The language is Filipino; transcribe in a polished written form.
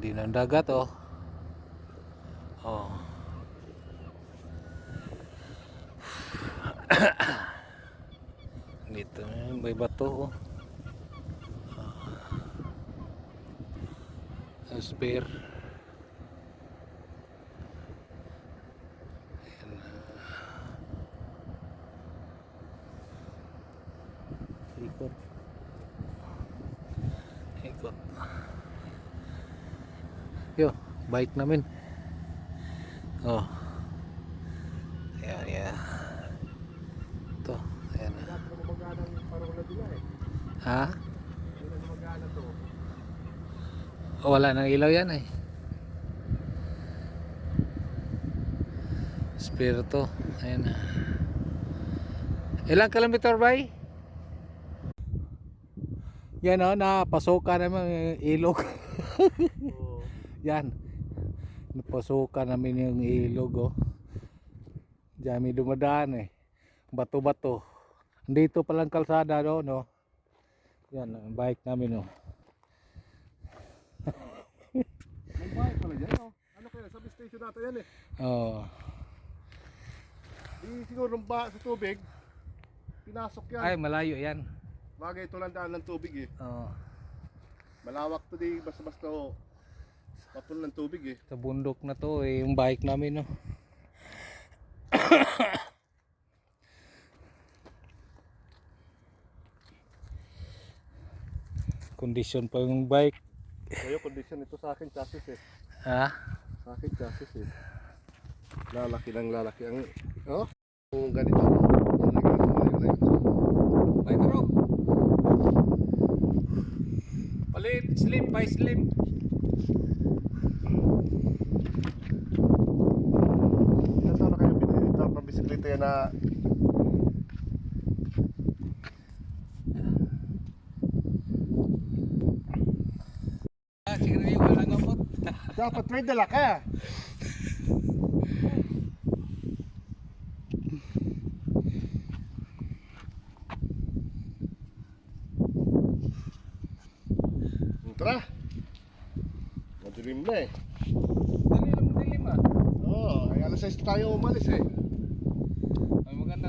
Hindi ng dagat oh. Oh. Dito may bato oh. Spear. Ikot. Ikot. Yo, bike namin. Oh. Ayan, ayan. Ito, ayan. Ha? Oh, wala nang ilaw yan eh. Spirito. Ayan na. Ilang kilometer ba eh? Yan o, napasukan naman yung ilog. Yan. Napasukan namin yung ilog oh. Diyan may dumadaan eh. Bato-bato. Dito palang kalsada no, no. Yan ang bike namin oh. May bike pala dyan oh. Ano kaya, substation natin yan eh. Oo. Di siguro sa tubig, pinasok yan. Ay, malayo yan. Bagay ito lang daan ng tubig eh. Oo. Malawak to di, basta-basta ho. Patol ng tubig eh. Sa bundok na to eh, yung bike namin no. Kondisyon pa yung bike. Kaya condition ito sa akin chassis eh. Ha? Sa akin chassis eh. Lalaki ng lalaki ang oh. Kung ganito. Bike rock. Palit slim by slim. Sana kayo pinilita ng bisikleta yan na Siguro yung walang gamot. dapat may dala ka. Tara. Madilim na eh. Dali lang dilim ah. Oo, ay alas 6 tayo umalis eh. Ay maganda.